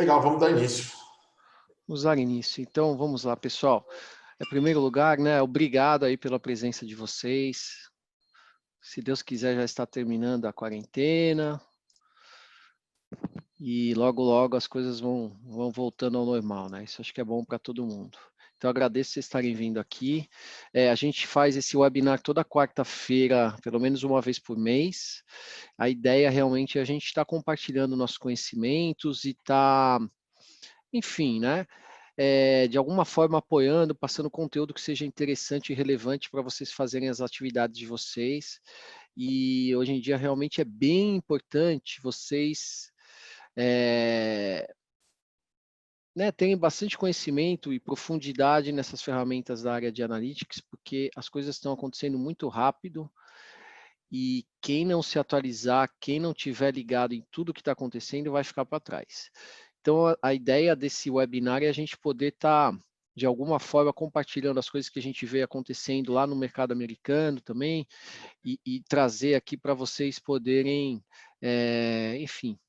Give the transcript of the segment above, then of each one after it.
Legal, vamos dar início. Vamos dar início. Então, vamos lá, pessoal. Em primeiro lugar, né, obrigado aí pela presença de vocês. Se Deus quiser, já está terminando a quarentena. E logo, logo as coisas vão voltando ao normal, né? Isso acho que é bom para todo mundo. Então, agradeço vocês estarem vindo aqui. A gente faz esse webinar toda quarta-feira, pelo menos uma vez por mês. A ideia realmente é a gente estar compartilhando nossos conhecimentos e enfim, né? De alguma forma apoiando, passando conteúdo que seja interessante e relevante para vocês fazerem as atividades de vocês. E hoje em dia realmente é bem importante vocês terem bastante conhecimento e profundidade nessas ferramentas da área de analytics, porque as coisas estão acontecendo muito rápido e quem não se atualizar, quem não tiver ligado em tudo que está acontecendo, vai ficar para trás. Então, a ideia desse webinar é a gente poder estar, de alguma forma, compartilhando as coisas que a gente vê acontecendo lá no mercado americano também, e trazer aqui para vocês poderem, enfim,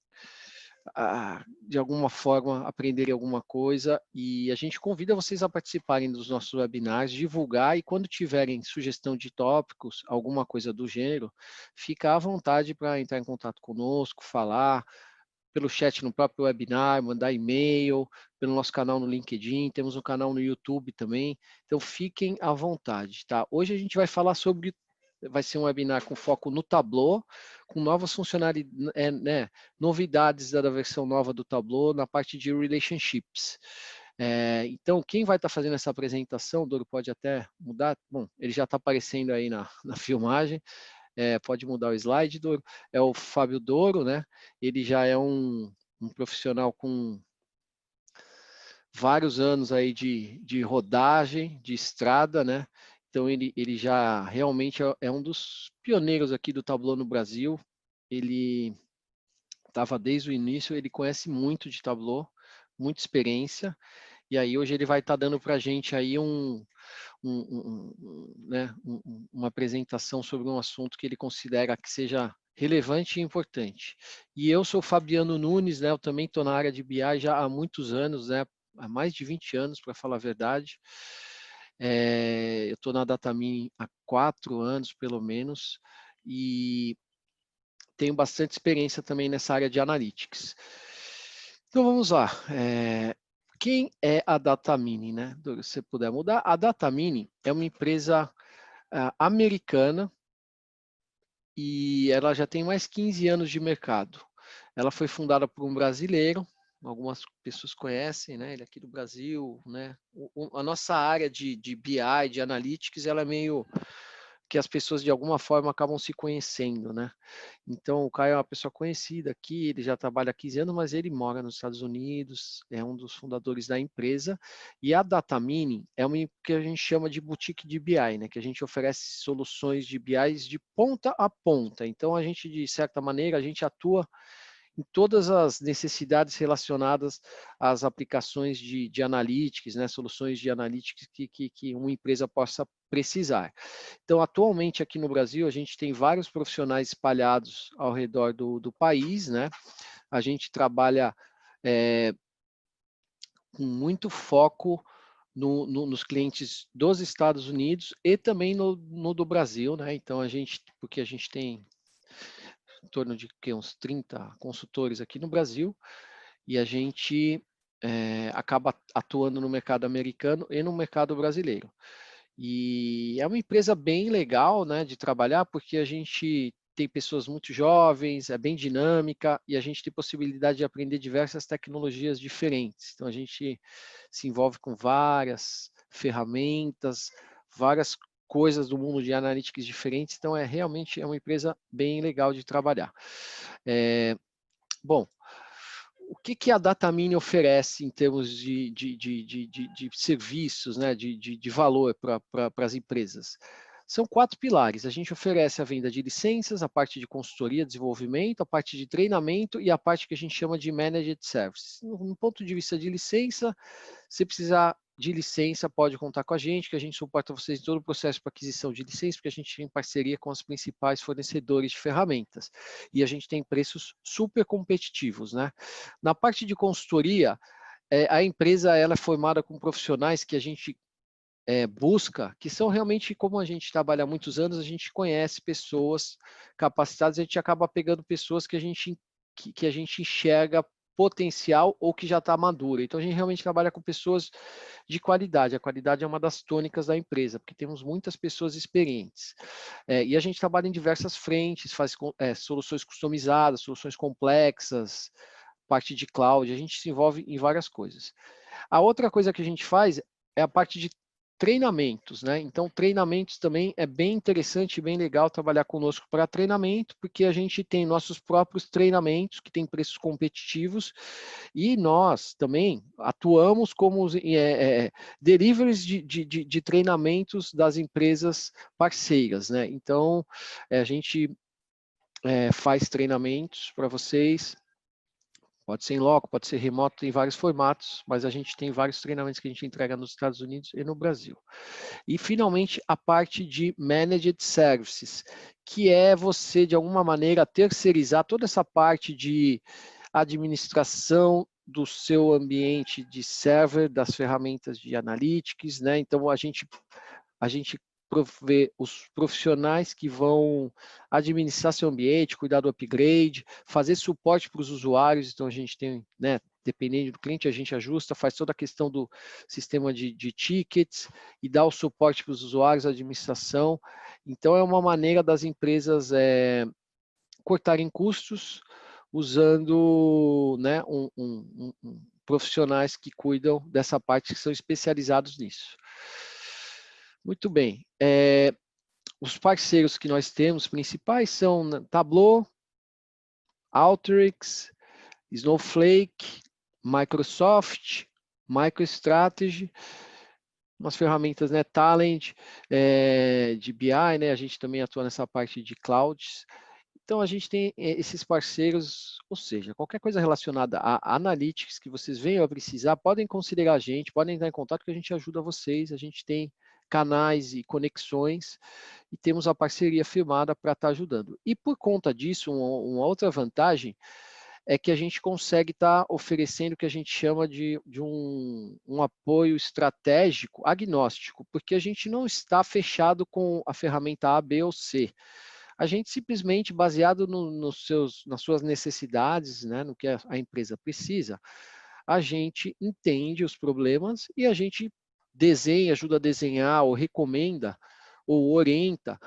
de alguma forma, aprenderem alguma coisa. E a gente convida vocês a participarem dos nossos webinars, divulgar, e quando tiverem sugestão de tópicos, alguma coisa do gênero, fica à vontade para entrar em contato conosco, falar, pelo chat no próprio webinar, mandar e-mail, pelo nosso canal no LinkedIn, temos um canal no YouTube também, então fiquem à vontade, tá? Hoje a gente vai falar sobre, vai ser um webinar com foco no Tableau, com novas funcionalidades, novidades da versão nova do Tableau na parte de relationships. Então, quem vai estar fazendo essa apresentação, Doro, pode até mudar, bom, ele já está aparecendo aí na filmagem, pode mudar o slide, Doro, é o Fábio Doro, né? Ele já é um profissional com vários anos aí de rodagem, de estrada, né? Então ele já realmente é um dos pioneiros aqui do Tableau no Brasil. Ele estava desde o início, ele conhece muito de Tableau, muita experiência, e aí hoje ele vai estar dando para a gente aí uma apresentação sobre um assunto que ele considera que seja relevante e importante. E eu sou Fabiano Nunes, né? Eu também estou na área de BI já há muitos anos, né? Há mais de 20 anos, para falar a verdade. Eu estou na Datamine há 4 anos, pelo menos, e tenho bastante experiência também nessa área de analytics. Então vamos lá. Quem é a Datamine, né? Se você puder mudar, a Datamine é uma empresa americana e ela já tem mais 15 anos de mercado. Ela foi fundada por um brasileiro, algumas pessoas conhecem, né? Ele é aqui do Brasil, né? A nossa área de BI, de Analytics, ela é meio que as pessoas de alguma forma acabam se conhecendo, né? Então, o Caio é uma pessoa conhecida aqui, ele já trabalha há 15 anos, mas ele mora nos Estados Unidos, é um dos fundadores da empresa, e a Datamine é uma que a gente chama de boutique de BI, né? Que a gente oferece soluções de BI de ponta a ponta. Então, a gente, de certa maneira, a gente atua em todas as necessidades relacionadas às aplicações de analytics, né, soluções de analytics que uma empresa possa precisar. Então, atualmente aqui no Brasil, a gente tem vários profissionais espalhados ao redor do país, né? A gente trabalha com muito foco nos clientes dos Estados Unidos e também no do Brasil, né? Então, porque a gente tem em torno de uns 30 consultores aqui no Brasil, e a gente acaba atuando no mercado americano e no mercado brasileiro. E é uma empresa bem legal, né, de trabalhar, porque a gente tem pessoas muito jovens, é bem dinâmica, e a gente tem possibilidade de aprender diversas tecnologias diferentes. Então, a gente se envolve com várias ferramentas, várias coisas do mundo de analytics diferentes, então realmente é uma empresa bem legal de trabalhar. Bom, o que a Datamine oferece em termos de serviços, né, de valor para as empresas? São 4 pilares. A gente oferece a venda de licenças, a parte de consultoria, desenvolvimento, a parte de treinamento e a parte que a gente chama de Managed Services. No ponto de vista de licença, se precisar de licença pode contar com a gente, que a gente suporta vocês em todo o processo para aquisição de licença, porque a gente tem parceria com os principais fornecedores de ferramentas. E a gente tem preços super competitivos, né? Na parte de consultoria, a empresa ela é formada com profissionais que a gente busca, que são realmente, como a gente trabalha há muitos anos, a gente conhece pessoas capacitadas, a gente acaba pegando pessoas que a gente enxerga potencial ou que já está madura. Então, a gente realmente trabalha com pessoas de qualidade. A qualidade é uma das tônicas da empresa, porque temos muitas pessoas experientes. E a gente trabalha em diversas frentes, faz soluções customizadas, soluções complexas, parte de cloud, a gente se envolve em várias coisas. A outra coisa que a gente faz é a parte de treinamentos, né? Então, treinamentos também é bem interessante, bem legal trabalhar conosco para treinamento, porque a gente tem nossos próprios treinamentos que têm preços competitivos e nós também atuamos como deliveries de treinamentos das empresas parceiras, né? Então, a gente faz treinamentos para vocês. Pode ser em loco, pode ser remoto, tem vários formatos, mas a gente tem vários treinamentos que a gente entrega nos Estados Unidos e no Brasil. E, finalmente, a parte de Managed Services, que é você, de alguma maneira, terceirizar toda essa parte de administração do seu ambiente de server, das ferramentas de analytics, né? Então, a gente prover os profissionais que vão administrar seu ambiente, cuidar do upgrade, fazer suporte para os usuários. Então, a gente tem, né, dependendo do cliente, a gente ajusta, faz toda a questão do sistema de tickets e dá o suporte para os usuários, a administração. Então, é uma maneira das empresas cortarem custos usando, né, profissionais que cuidam dessa parte, que são especializados nisso. Muito bem. Os parceiros que nós temos principais são Tableau, Alteryx, Snowflake, Microsoft, MicroStrategy, umas ferramentas, né, Talent, de BI, né, a gente também atua nessa parte de clouds. Então, a gente tem esses parceiros, ou seja, qualquer coisa relacionada a analytics que vocês venham a precisar, podem considerar a gente, podem entrar em contato que a gente ajuda vocês, a gente tem canais e conexões e temos a parceria firmada para estar ajudando. E por conta disso, uma outra vantagem é que a gente consegue estar oferecendo o que a gente chama de um apoio estratégico agnóstico, porque a gente não está fechado com a ferramenta A, B ou C. A gente simplesmente, baseado nas suas necessidades, né, no que a empresa precisa, a gente entende os problemas e a gente desenha, ajuda a desenhar, ou recomenda, ou orienta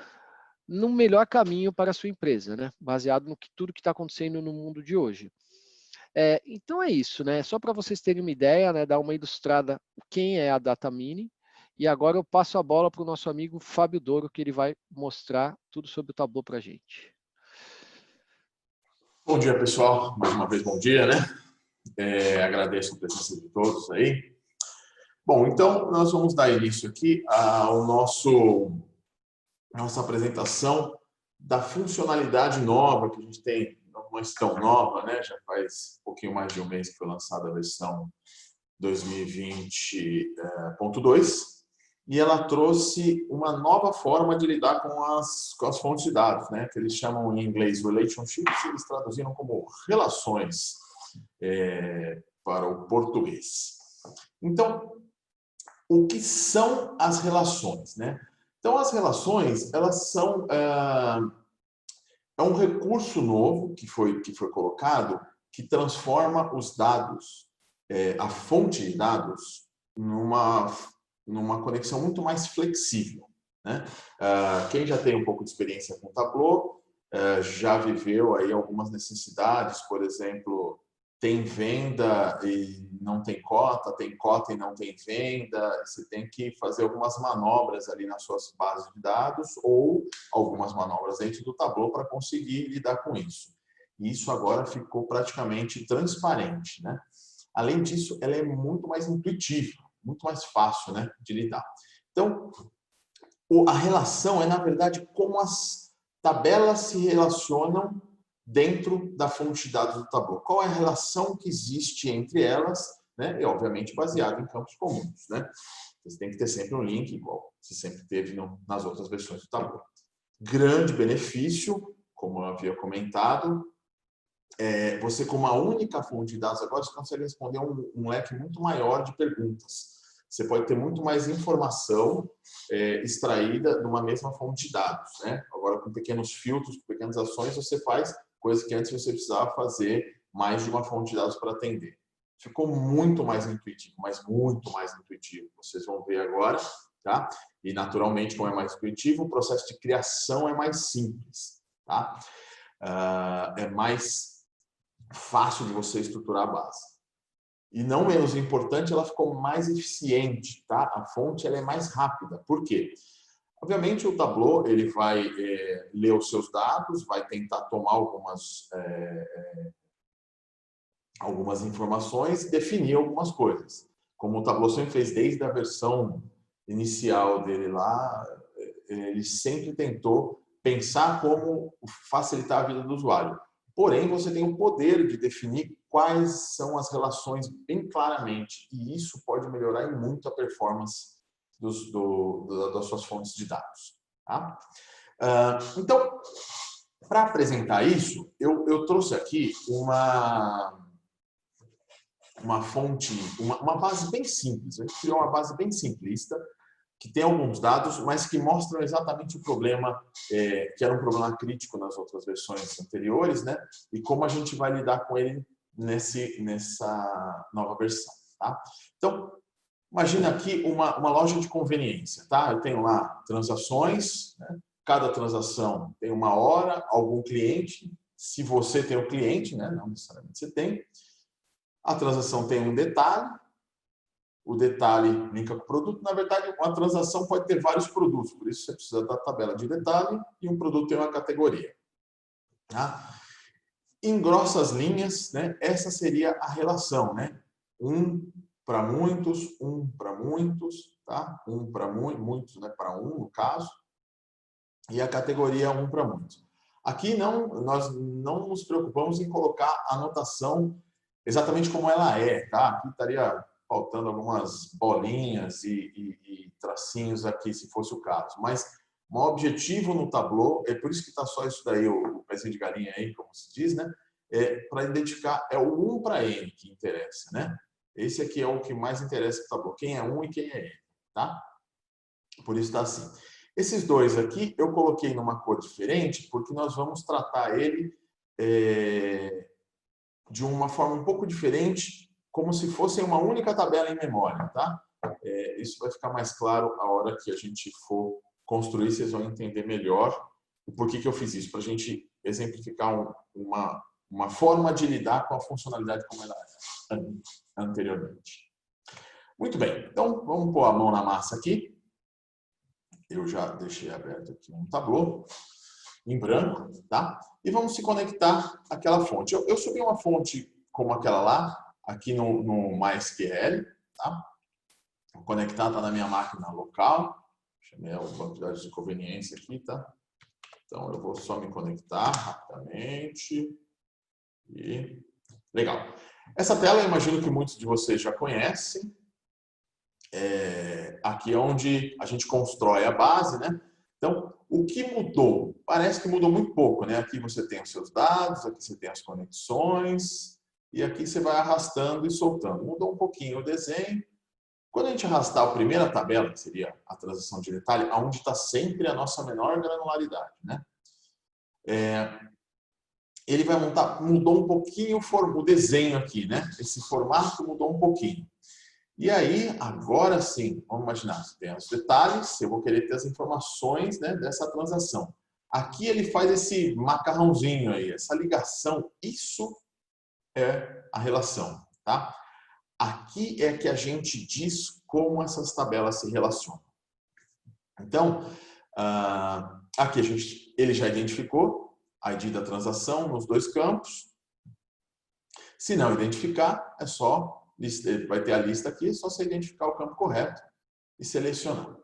no melhor caminho para a sua empresa, né? Baseado no que tudo que está acontecendo no mundo de hoje. Então é isso, né? Só para vocês terem uma ideia, né? Dar uma ilustrada quem é a Datamine. E agora eu passo a bola para o nosso amigo Fábio Douro, que ele vai mostrar tudo sobre o Tableau para a gente. Bom dia, pessoal. Mais uma vez, bom dia, né? Agradeço a presença de todos aí. Bom, então, nós vamos dar início aqui ao nossa apresentação da funcionalidade nova que a gente tem, não é tão nova, né? Já faz um pouquinho mais de um mês que foi lançada a versão 2020.2, e ela trouxe uma nova forma de lidar com as fontes de dados, né? Que eles chamam em inglês relationships, eles traduziram como relações para o português. Então, o que são as relações, né? Então, as relações, elas são um recurso novo que foi colocado, que transforma os dados, a fonte de dados, numa conexão muito mais flexível, né? Quem já tem um pouco de experiência com Tableau já viveu aí algumas necessidades, por exemplo, tem venda e não tem cota e não tem venda, você tem que fazer algumas manobras ali nas suas bases de dados ou algumas manobras dentro do Tableau para conseguir lidar com isso. E isso agora ficou praticamente transparente, né? Além disso, ela é muito mais intuitiva, muito mais fácil, né, de lidar. Então, a relação é, na verdade, como as tabelas se relacionam dentro da fonte de dados do Tableau. Qual é a relação que existe entre elas né? E, obviamente, baseado em campos comuns, né? Você tem que ter sempre um link, igual você sempre teve nas outras versões do Tableau. Grande benefício, como eu havia comentado, você com uma única fonte de dados agora você consegue responder um leque muito maior de perguntas. Você pode ter muito mais informação extraída de uma mesma fonte de dados, né? Agora, com pequenos filtros, com pequenas ações, você faz coisas que antes você precisava fazer mais de uma fonte de dados para atender. Ficou muito mais intuitivo, mas muito mais intuitivo. Vocês vão ver agora, tá? E, naturalmente, como é mais intuitivo, o processo de criação é mais simples, tá? É mais fácil de você estruturar a base. E não menos importante, ela ficou mais eficiente, tá? A fonte ela é mais rápida. Por quê? Obviamente, o Tableau ele vai ler os seus dados, vai tentar tomar algumas informações e definir algumas coisas. Como o Tableau sempre fez desde a versão inicial dele lá, ele sempre tentou pensar como facilitar a vida do usuário. Porém, você tem o poder de definir quais são as relações bem claramente, e isso pode melhorar em muito a performance das suas fontes de dados. Tá? Então, para apresentar isso, eu trouxe aqui uma fonte, uma base bem simples. A gente criou uma base bem simplista, que tem alguns dados, mas que mostram exatamente o problema, que era um problema crítico nas outras versões anteriores, né? E como a gente vai lidar com ele nessa nova versão, tá? Então, imagina aqui uma loja de conveniência, tá? Eu tenho lá transações, né? Cada transação tem uma hora, algum cliente, se você tem o cliente, né? Não necessariamente você tem. A transação tem um detalhe, o detalhe linka com o produto. Na verdade, uma transação pode ter vários produtos, por isso você precisa da tabela de detalhe e um produto tem uma categoria. Tá? Em grossas linhas, né, essa seria a relação, né? Um para muitos, tá? Um para muitos, né? Para um, no caso, e a categoria um para muitos. Aqui nós não nos preocupamos em colocar a anotação exatamente como ela é, tá? Aqui estaria faltando algumas bolinhas e tracinhos aqui, se fosse o caso. Mas o objetivo no Tableau, é por isso que está só isso daí, o pezinho de galinha aí, como se diz, né? Para identificar, é o 1 para N que interessa, né? Esse aqui é o que mais interessa para o Tableau, quem é 1 e quem é N, tá? Por isso está assim. Esses dois aqui eu coloquei numa cor diferente, porque nós vamos tratar ele de uma forma um pouco diferente, como se fosse uma única tabela em memória, tá? Isso vai ficar mais claro a hora que a gente for construir, vocês vão entender melhor o porquê que eu fiz isso, para a gente exemplificar uma forma de lidar com a funcionalidade como ela era anteriormente. Muito bem, então vamos pôr a mão na massa aqui. Eu já deixei aberto aqui um Tableau em branco, tá? E vamos se conectar àquela fonte. Eu subi uma fonte como aquela lá, aqui no MySQL, tá? Vou conectar, tá na minha máquina local. Chamei o banco de dados de conveniência aqui, tá? Então, eu vou só me conectar rapidamente. E legal. Essa tela, eu imagino que muitos de vocês já conhecem. Aqui é onde a gente constrói a base, né? Então, o que mudou? Parece que mudou muito pouco, né? Aqui você tem os seus dados, aqui você tem as conexões, e aqui você vai arrastando e soltando. Mudou um pouquinho o desenho. Quando a gente arrastar a primeira tabela, que seria a transação de detalhe, onde está sempre a nossa menor granularidade, né? Ele vai mudou um pouquinho o desenho aqui, né? Esse formato mudou um pouquinho. E aí, agora sim, vamos imaginar, você tem os detalhes, eu vou querer ter as informações, né, dessa transação. Aqui ele faz esse macarrãozinho aí, essa ligação, isso é a relação, tá? Aqui é que a gente diz como essas tabelas se relacionam. Então, aqui ele já identificou a ID da transação nos dois campos. Se não identificar, é só vai ter a lista aqui, é só você identificar o campo correto e selecionar.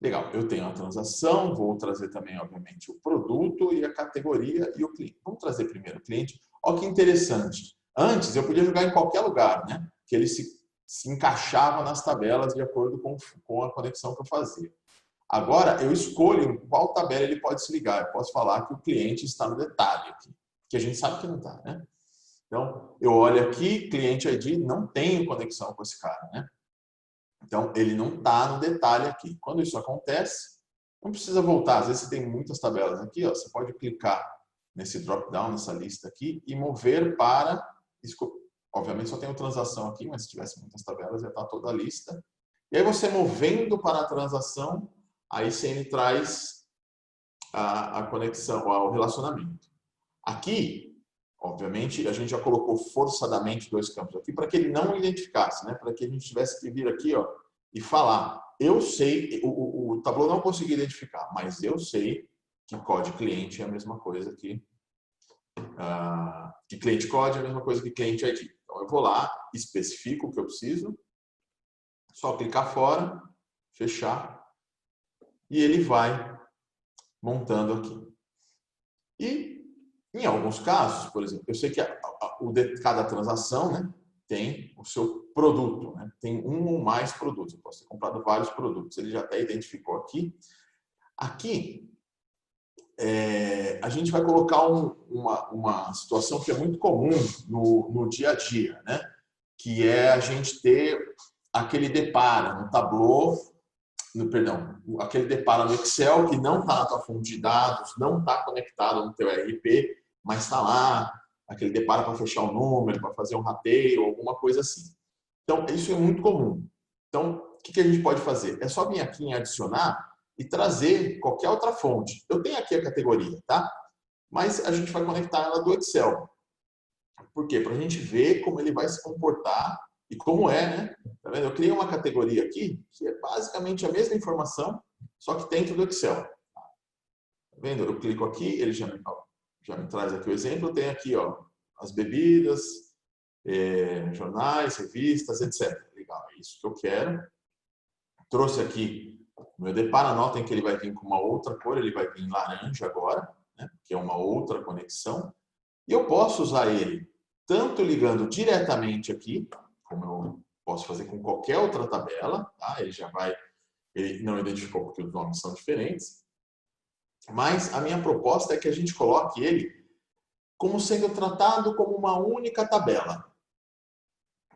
Legal, eu tenho a transação, vou trazer também, obviamente, o produto e a categoria e o cliente. Vamos trazer primeiro o cliente. Olha que interessante. Antes, eu podia jogar em qualquer lugar, né? que ele se encaixava nas tabelas de acordo com a conexão que eu fazia. Agora, eu escolho em qual tabela ele pode se ligar. Eu posso falar que o cliente está no detalhe aqui, que a gente sabe que não está, né? Então, eu olho aqui, cliente ID, não tenho conexão com esse cara, né? Então, ele não está no detalhe aqui. Quando isso acontece, não precisa voltar. Às vezes você tem muitas tabelas aqui, ó, você pode clicar nesse drop-down, nessa lista aqui, e mover para... Obviamente só tem uma transação aqui, mas se tivesse muitas tabelas, já está toda a lista. E aí você movendo para a transação, aí sim ele traz a conexão, o relacionamento. Aqui, obviamente, a gente já colocou forçadamente dois campos aqui para que ele não identificasse, né? Para que a gente tivesse que vir aqui, ó, e falar. Eu sei, o Tableau não conseguiu identificar, mas eu sei que código cliente é a mesma coisa que cliente code é a mesma coisa que cliente ID. Então eu vou lá, especifico o que eu preciso, só clicar fora, fechar, e ele vai montando aqui. E em alguns casos, por exemplo, eu sei que cada transação, né, tem o seu produto, né? Tem um ou mais produtos. Eu posso ter comprado vários produtos. Ele já até identificou aqui. Aqui, a gente vai colocar uma situação que é muito comum no dia a dia, né? Que é a gente ter aquele depara no Tableau, aquele depara no Excel que não está na tua fonte de dados, não está conectado no teu ERP, mas está lá, aquele depara para fechar um número, para fazer um rateio, alguma coisa assim. Então, isso é muito comum. Então, o que a gente pode fazer? É só vir aqui em adicionar e trazer qualquer outra fonte. Eu tenho aqui a categoria, tá? Mas a gente vai conectar ela do Excel. Por quê? Para a gente ver como ele vai se comportar e como é, né? Tá vendo? Eu criei uma categoria aqui que é basicamente a mesma informação, só que dentro do Excel. Tá vendo? Eu clico aqui, ele já me traz aqui o exemplo. Tem aqui, ó, as bebidas, jornais, revistas, etc. Legal, é isso que eu quero. Trouxe aqui o meu depara, notem que ele vai vir com uma outra cor, ele vai vir em laranja agora, né? Que é uma outra conexão. E eu posso usar ele tanto ligando diretamente aqui, como eu posso fazer com qualquer outra tabela, tá? Ele não identificou porque os nomes são diferentes. Mas a minha proposta é que a gente coloque ele como sendo tratado como uma única tabela.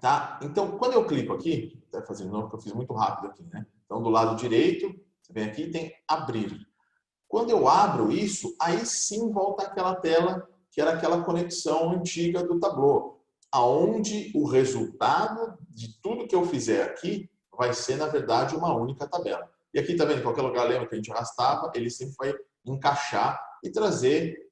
Tá? Então, quando eu clico aqui, vou fazer de novo, porque eu fiz muito rápido aqui, né? Então, do lado direito, você vem aqui e tem abrir. Quando eu abro isso, aí sim volta aquela tela que era aquela conexão antiga do Tableau, aonde o resultado de tudo que eu fizer aqui vai ser, na verdade, uma única tabela. E aqui, tá vendo? Em qualquer lugar, lembra que a gente arrastava, ele sempre vai encaixar e trazer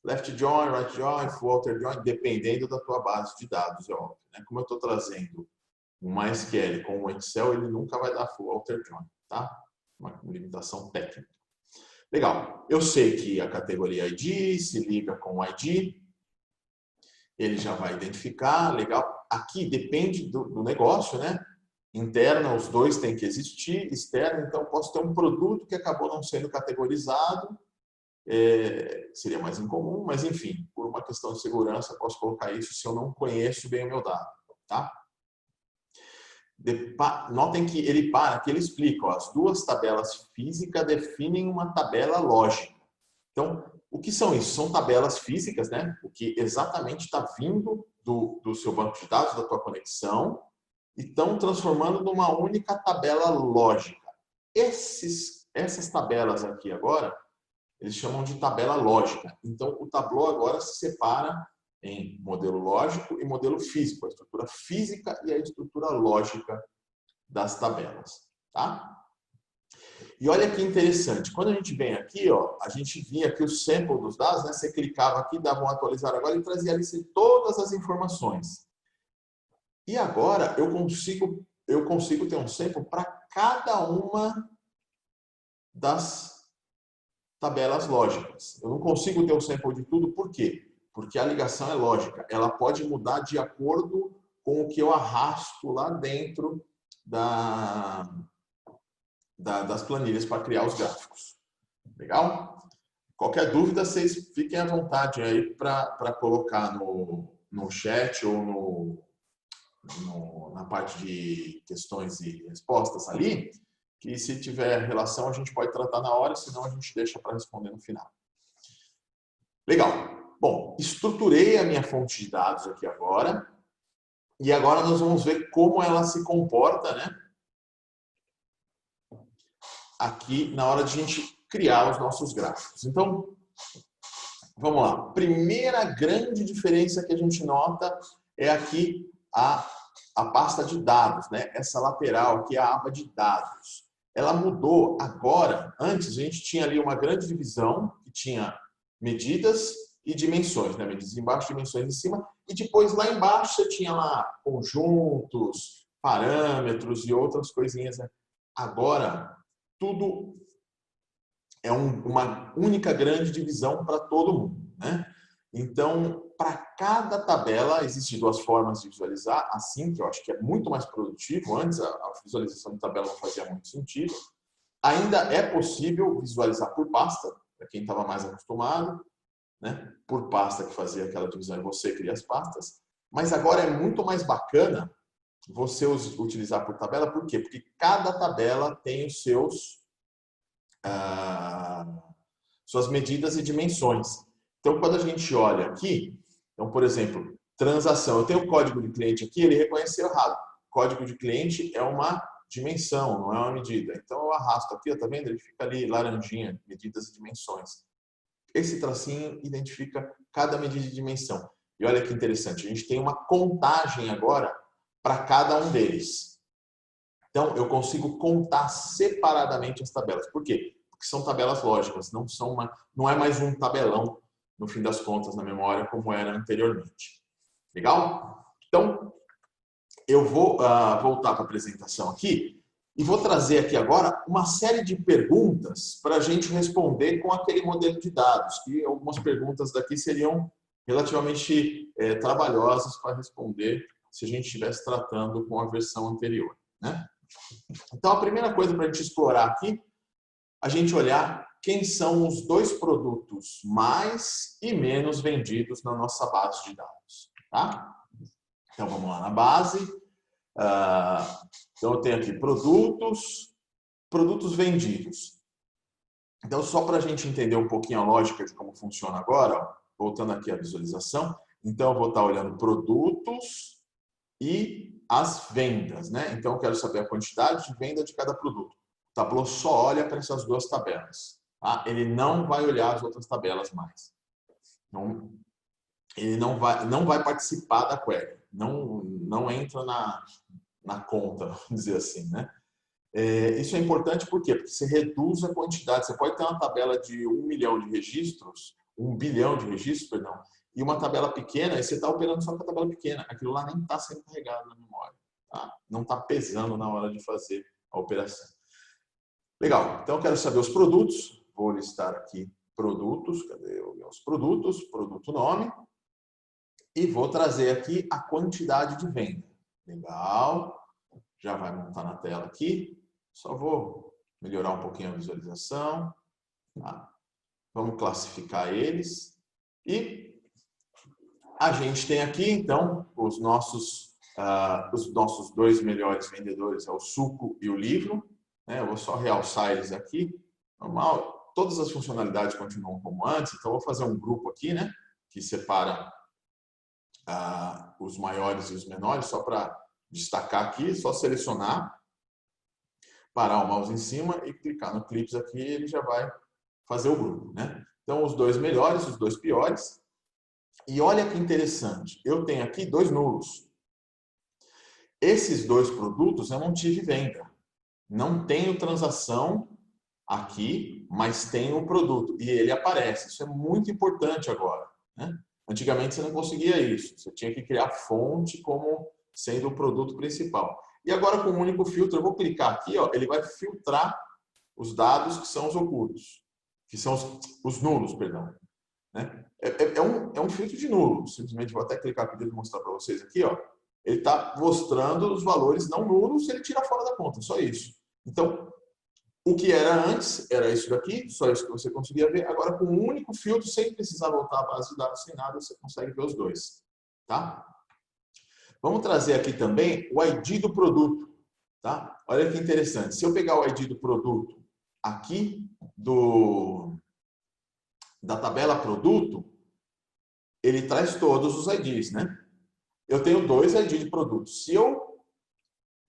left join, right join, full outer join, dependendo da tua base de dados, é óbvio, né? Como eu estou trazendo um MySQL com o Excel, ele nunca vai dar full outer join, tá? Uma limitação técnica. Legal. Eu sei que a categoria ID se liga com o ID, ele já vai identificar, legal. Aqui depende do negócio, né? Interna, os dois têm que existir, externa, então posso ter um produto que acabou não sendo categorizado, seria mais incomum, mas enfim, por uma questão de segurança, posso colocar isso se eu não conheço bem o meu dado, tá? Notem que ele explica, ó, as duas tabelas físicas definem uma tabela lógica. Então, o que são isso? São tabelas físicas, né? O que exatamente está vindo do seu banco de dados, da tua conexão, e estão transformando numa única tabela lógica. Essas tabelas aqui agora, eles chamam de tabela lógica. Então, o Tableau agora se separa em modelo lógico e modelo físico, a estrutura física e a estrutura lógica das tabelas, tá? E olha que interessante, quando a gente vem aqui, ó, a gente vinha aqui o sample dos dados, né? Você clicava aqui, dava um atualizar agora e trazia ali todas as informações. E agora eu consigo ter um sample para cada uma das tabelas lógicas. Eu não consigo ter o sample de tudo, por quê? Porque a ligação é lógica. Ela pode mudar de acordo com o que eu arrasto lá dentro das planilhas para criar os gráficos. Legal? Qualquer dúvida, vocês fiquem à vontade aí para colocar no chat ou na parte de questões e respostas ali, que se tiver relação a gente pode tratar na hora, senão a gente deixa para responder no final. Legal. Bom, estruturei a minha fonte de dados aqui agora. E agora nós vamos ver como ela se comporta, né? Aqui na hora de a gente criar os nossos gráficos. Então, vamos lá. Primeira grande diferença que a gente nota é aqui a pasta de dados, né? Essa lateral aqui é a aba de dados. Ela mudou agora. Antes a gente tinha ali uma grande divisão que tinha medidas e dimensões, né? Medidas embaixo, dimensões em cima. E depois lá embaixo você tinha lá conjuntos, parâmetros e outras coisinhas, né? Agora tudo é uma única grande divisão para todo mundo, né? Então, para cada tabela, existem duas formas de visualizar, assim, que eu acho que é muito mais produtivo. Antes, a visualização de tabela não fazia muito sentido. Ainda é possível visualizar por pasta, para quem estava mais acostumado, né? Por pasta que fazia aquela divisão e você cria as pastas. Mas agora é muito mais bacana você utilizar por tabela. Por quê? Porque cada tabela tem os suas medidas e dimensões. Então, quando a gente olha aqui, então, por exemplo, transação. Eu tenho o código de cliente aqui, ele reconheceu errado. Código de cliente é uma dimensão, não é uma medida. Então, eu arrasto aqui, tá vendo? Ele fica ali laranjinha, medidas e dimensões. Esse tracinho identifica cada medida de dimensão. E olha que interessante, a gente tem uma contagem agora para cada um deles. Então, eu consigo contar separadamente as tabelas. Por quê? Porque são tabelas lógicas, não é mais um tabelão, no fim das contas, na memória, como era anteriormente. Legal? Então, eu vou voltar para a apresentação aqui e vou trazer aqui agora uma série de perguntas para a gente responder com aquele modelo de dados, que algumas perguntas daqui seriam relativamente trabalhosas para responder se a gente estivesse tratando com a versão anterior, né? Então, a primeira coisa para a gente explorar aqui, a gente olhar quem são os dois produtos mais e menos vendidos na nossa base de dados, tá? Então, vamos lá na base. Então, eu tenho aqui produtos vendidos. Então, só para a gente entender um pouquinho a lógica de como funciona agora, ó, voltando aqui à visualização, então eu vou estar olhando produtos e as vendas, né? Então, eu quero saber a quantidade de venda de cada produto. O Tableau só olha para essas duas tabelas, tá? Ele não vai olhar as outras tabelas mais. Então, ele não vai participar da query, não entra na conta, vamos dizer assim, né? Isso é importante por quê? Porque você reduz a quantidade. Você pode ter uma tabela de 1 milhão de registros, 1 bilhão de registros, perdão, e uma tabela pequena, e você está operando só com a tabela pequena. Aquilo lá nem está sendo carregado na memória, tá? Não está pesando na hora de fazer a operação. Legal, então eu quero saber os produtos. Vou listar aqui produtos. Cadê os produtos? Produto nome. E vou trazer aqui a quantidade de venda. Legal. Já vai montar na tela aqui. Só vou melhorar um pouquinho a visualização. Tá? Vamos classificar eles. E a gente tem aqui, então, os nossos dois melhores vendedores, é o suco e o livro. Eu vou só realçar eles aqui. Normal, todas as funcionalidades continuam como antes. Então, eu vou fazer um grupo aqui, né, que separa os maiores e os menores, só para destacar aqui, só selecionar, parar o mouse em cima e clicar no Clips aqui, ele já vai fazer o grupo, né? Então, os dois melhores, os dois piores. E olha que interessante, eu tenho aqui dois nulos. Esses dois produtos eu não tive venda. Não tenho transação aqui, mas tenho o produto. E ele aparece. Isso é muito importante agora, né? Antigamente você não conseguia isso. Você tinha que criar fonte como sendo o produto principal. E agora com um único filtro, eu vou clicar aqui, ó, ele vai filtrar os dados que são os ocultos, que são os nulos, perdão. Né? É um filtro de nulo. Simplesmente vou até clicar aqui para mostrar para vocês aqui, ó. Ele está mostrando os valores não nulos, ele tira fora da conta, só isso. Então, o que era antes era isso daqui, só isso que você conseguia ver. Agora, com um único filtro, sem precisar voltar à base de dados, sem nada, você consegue ver os dois. Tá? Vamos trazer aqui também o ID do produto. Tá? Olha que interessante. Se eu pegar o ID do produto aqui da tabela produto, ele traz todos os IDs, né? Eu tenho 2 ID de produto. Se eu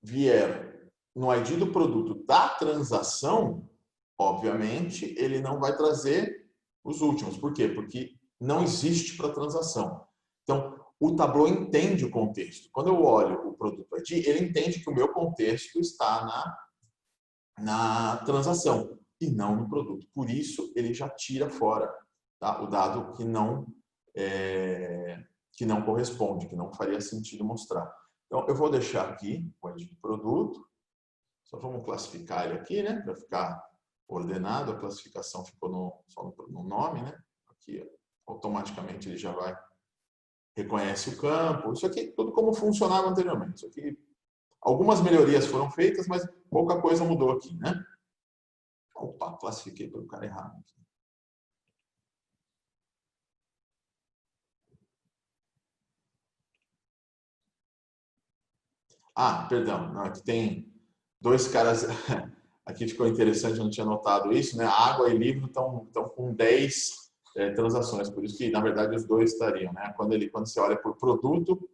vier no ID do produto da transação, obviamente, ele não vai trazer os últimos. Por quê? Porque não existe para transação. Então, o Tableau entende o contexto. Quando eu olho o produto ID, ele entende que o meu contexto está na transação e não no produto. Por isso, ele já tira fora, tá, o dado que não corresponde, que não faria sentido mostrar. Então, eu vou deixar aqui o ID do produto. Só vamos classificar ele aqui, né, para ficar ordenado. A classificação ficou só no nome, né? Aqui, automaticamente ele já reconhece o campo. Isso aqui tudo como funcionava anteriormente. Isso aqui, algumas melhorias foram feitas, mas pouca coisa mudou aqui, né? Opa, classifiquei pelo cara errado aqui. Ah, perdão, não, aqui tem 2 caras. Aqui ficou interessante, eu não tinha notado isso, né? Água e livro estão com 10 transações, por isso que, na verdade, os 2 estariam, né? Quando você olha por produto,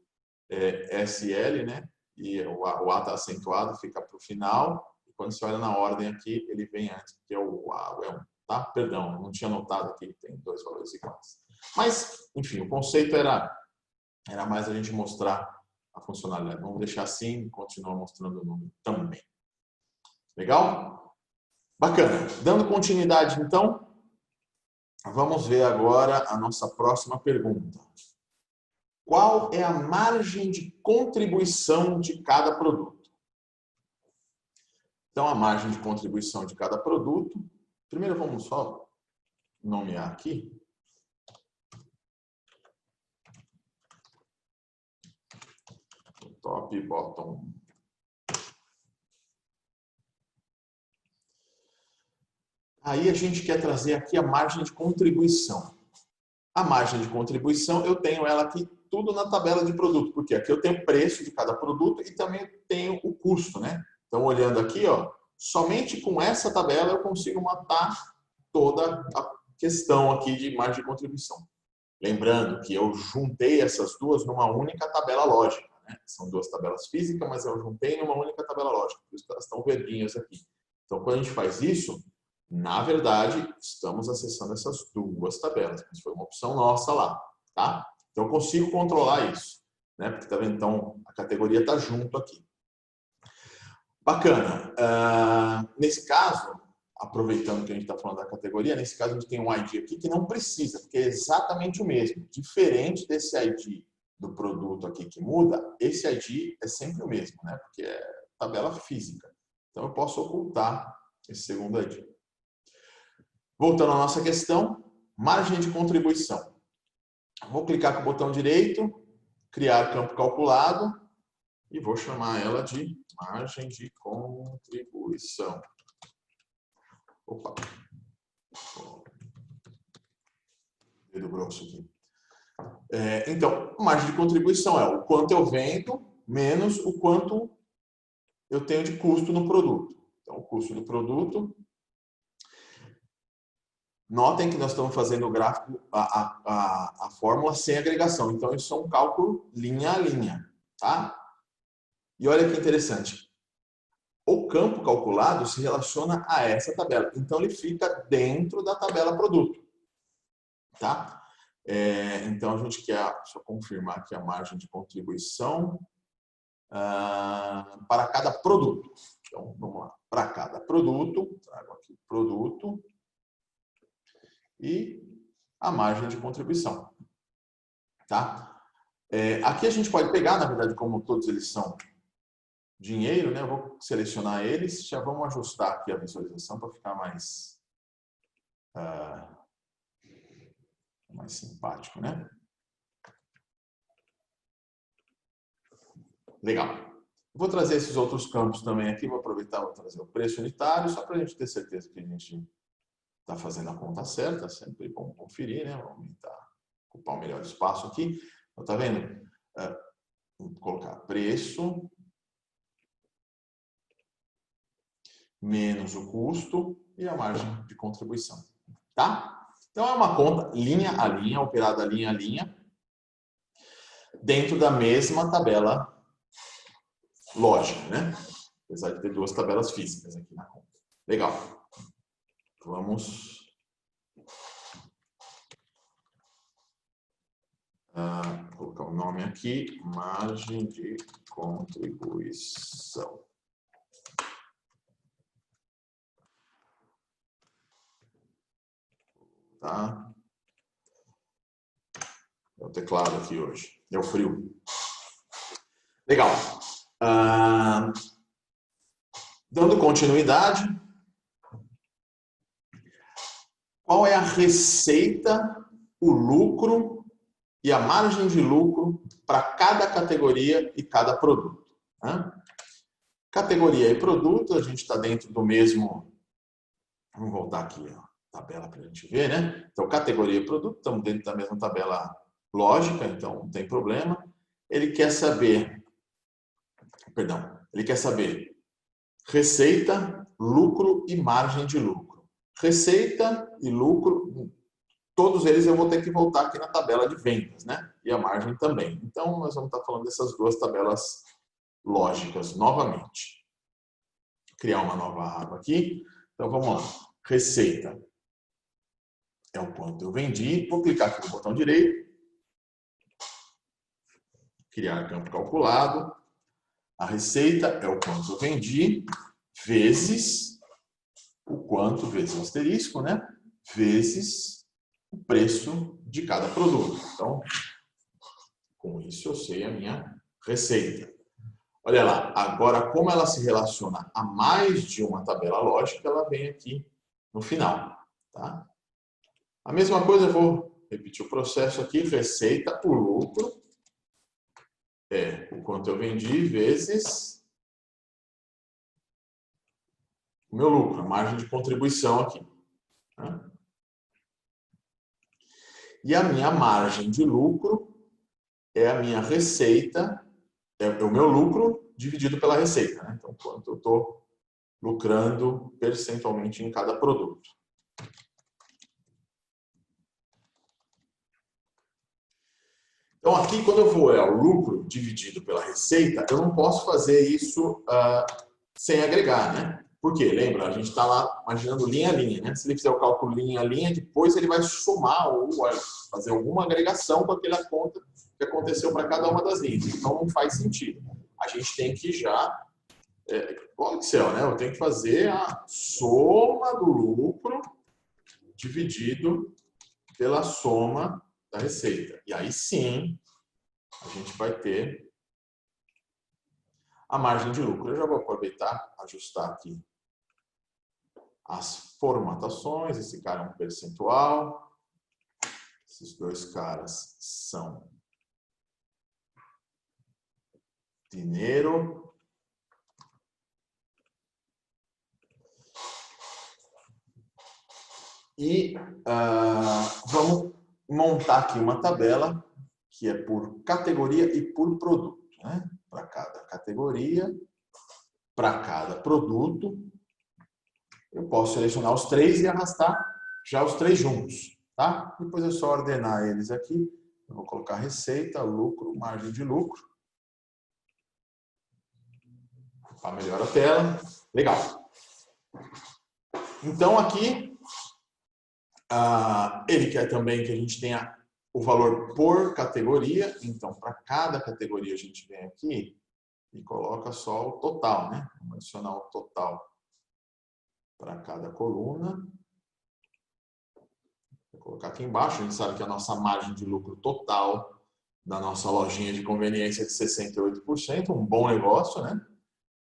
SL, né? E o A está acentuado, fica para o final. E quando você olha na ordem aqui, ele vem antes, porque o A é 1, tá? Perdão, não tinha notado aqui, tem 2 valores iguais. Mas, enfim, o conceito era mais a gente mostrar a funcionalidade. Vamos deixar assim e continuar mostrando o número também. Legal? Bacana. Dando continuidade, então, vamos ver agora a nossa próxima pergunta. Qual é a margem de contribuição de cada produto? Então, a margem de contribuição de cada produto. Primeiro, vamos só nomear aqui. Top e bottom. Aí a gente quer trazer aqui a margem de contribuição. A margem de contribuição, eu tenho ela aqui tudo na tabela de produto, porque aqui eu tenho o preço de cada produto e também tenho o custo, né? Então, olhando aqui, ó, somente com essa tabela eu consigo matar toda a questão aqui de margem de contribuição. Lembrando que eu juntei essas duas numa única tabela lógica, né? São 2 tabelas físicas, mas eu juntei numa única tabela lógica, por isso que elas estão verdinhas aqui. Então, quando a gente faz isso, na verdade, estamos acessando essas 2 tabelas, mas foi uma opção nossa lá, tá? Então, eu consigo controlar isso, né? Porque, tá vendo? Então, a categoria está junto aqui. Bacana. Nesse caso, aproveitando que a gente está falando da categoria, nesse caso a gente tem um ID aqui que não precisa, porque é exatamente o mesmo. Diferente desse ID do produto aqui que muda, esse ID é sempre o mesmo, né? Porque é tabela física. Então, eu posso ocultar esse segundo ID. Voltando à nossa questão, margem de contribuição. Vou clicar com o botão direito, criar campo calculado e vou chamar ela de margem de contribuição. Opa! Dedo grosso aqui. Então, margem de contribuição é o quanto eu vendo menos o quanto eu tenho de custo no produto. Então, o custo do produto. Notem que nós estamos fazendo o gráfico, a fórmula sem agregação. Então, isso é um cálculo linha a linha, tá? E olha que interessante. O campo calculado se relaciona a essa tabela. Então, ele fica dentro da tabela produto, tá? Então, a gente quer só confirmar aqui a margem de contribuição para cada produto. Então, vamos lá. Para cada produto, trago aqui produto e a margem de contribuição. Tá? Aqui a gente pode pegar, na verdade, como todos eles são dinheiro, né? Eu vou selecionar eles, já vamos ajustar aqui a visualização para ficar mais simpático, né? Legal. Vou trazer esses outros campos também aqui, vou aproveitar, vou trazer o preço unitário, só para a gente ter certeza que a gente está fazendo a conta certa, sempre bom conferir, né? Vou aumentar, ocupar o melhor espaço aqui. Então, tá vendo? Vou colocar preço menos o custo e a margem de contribuição, tá? Então é uma conta linha a linha, operada linha a linha, dentro da mesma tabela lógica, né? Apesar de ter duas tabelas físicas aqui na conta. Legal. Vamos colocar o nome aqui, margem de contribuição. Tá? É o teclado aqui hoje. É o frio. Legal. Dando continuidade, qual é a receita, o lucro e a margem de lucro para cada categoria e cada produto? Né? Categoria e produto, a gente está dentro do mesmo... Vamos voltar aqui a tabela para a gente ver, né? Então, categoria e produto, estamos dentro da mesma tabela lógica, então não tem problema. Ele quer saber receita, lucro e margem de lucro. Receita e lucro, todos eles eu vou ter que voltar aqui na tabela de vendas, né? E a margem também. Então, nós vamos estar falando dessas duas tabelas lógicas novamente. Vou criar uma nova aba aqui. Então, vamos lá. Receita é o quanto eu vendi. Vou clicar aqui no botão direito. Criar campo calculado. A receita é o quanto eu vendi, vezes o quanto, vezes o asterisco, né? Vezes o preço de cada produto. Então, com isso eu sei a minha receita. Olha lá, agora como ela se relaciona a mais de uma tabela lógica, ela vem aqui no final, tá? A mesma coisa, eu vou repetir o processo aqui, receita, o lucro, é o quanto eu vendi, vezes o meu lucro, a margem de contribuição aqui. Tá? E a minha margem de lucro é a minha receita, é o meu lucro dividido pela receita. Né? Então, quanto eu estou lucrando percentualmente em cada produto. Então, aqui, quando eu vou ao lucro dividido pela receita, eu não posso fazer isso sem agregar, né? Por quê? Lembra, a gente está lá imaginando linha a linha, né? Se ele fizer o cálculo linha a linha, depois ele vai somar ou fazer alguma agregação com aquela conta que aconteceu para cada uma das linhas. Então, não faz sentido. A gente tem que já... igual Excel, né? Eu tenho que fazer a soma do lucro dividido pela soma da receita. E aí sim, a gente vai ter a margem de lucro. Eu já vou aproveitar, ajustar aqui as formatações. Esse cara é um percentual. Esses dois caras são dinheiro. E vamos montar aqui uma tabela que é por categoria e por produto. Né? Para cada categoria, para cada produto, eu posso selecionar os três e arrastar já os três juntos. Tá? Depois é só ordenar eles aqui. Eu vou colocar receita, lucro, margem de lucro. Melhora a tela. Legal. Então, aqui, ele quer também que a gente tenha o valor por categoria. Então, para cada categoria, a gente vem aqui e coloca só o total, né? Vamos adicionar o total para cada coluna. Vou colocar aqui embaixo. A gente sabe que a nossa margem de lucro total da nossa lojinha de conveniência é de 68%. Um bom negócio, né?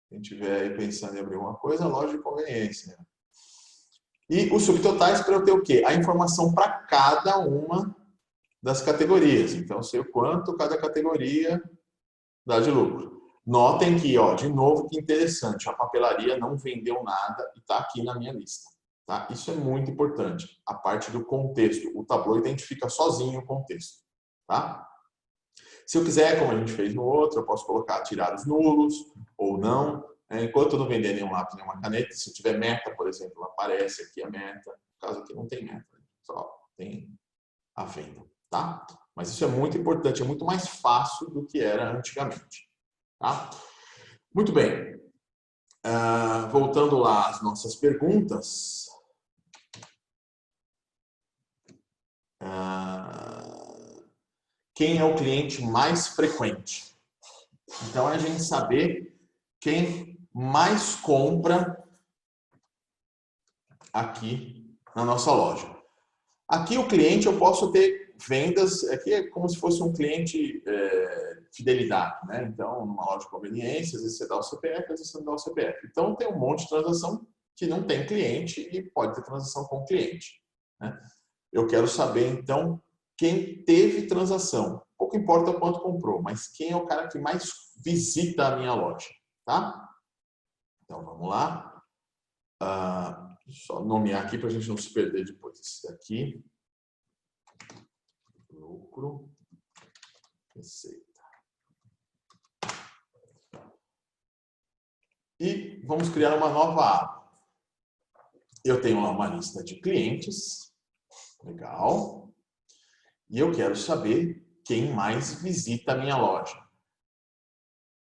Quem estiver aí pensando em abrir uma coisa, loja de conveniência. E os subtotais para eu ter o quê? A informação para cada uma das categorias. Então, eu sei o quanto cada categoria dá de lucro. Notem que, ó, de novo, que interessante, a papelaria não vendeu nada e está aqui na minha lista. Tá? Isso é muito importante. A parte do contexto. O Tableau identifica sozinho o contexto. Tá? Se eu quiser, como a gente fez no outro, eu posso colocar tirar os nulos ou não. Enquanto eu não vender nenhum lápis, nenhuma caneta, se tiver meta, por exemplo, aparece aqui a meta. No caso aqui não tem meta, só tem a venda, tá? Mas isso é muito importante, é muito mais fácil do que era antigamente, tá? Muito bem. Voltando lá às nossas perguntas. Quem é o cliente mais frequente? Então, é a gente saber quem mais compra aqui na nossa loja. Aqui o cliente eu posso ter vendas, aqui é como se fosse um cliente fidelidade, né? Então, numa loja de conveniência, às vezes você dá o CPF, às vezes você não dá o CPF. Então, tem um monte de transação que não tem cliente e pode ter transação com cliente, né? Eu quero saber, então, quem teve transação. Pouco importa o quanto comprou, mas quem é o cara que mais visita a minha loja, tá? Então, vamos lá. Só nomear aqui para a gente não se perder depois. Esse daqui. Lucro. Receita. E vamos criar uma nova aba. Eu tenho lá uma lista de clientes. Legal. E eu quero saber quem mais visita a minha loja.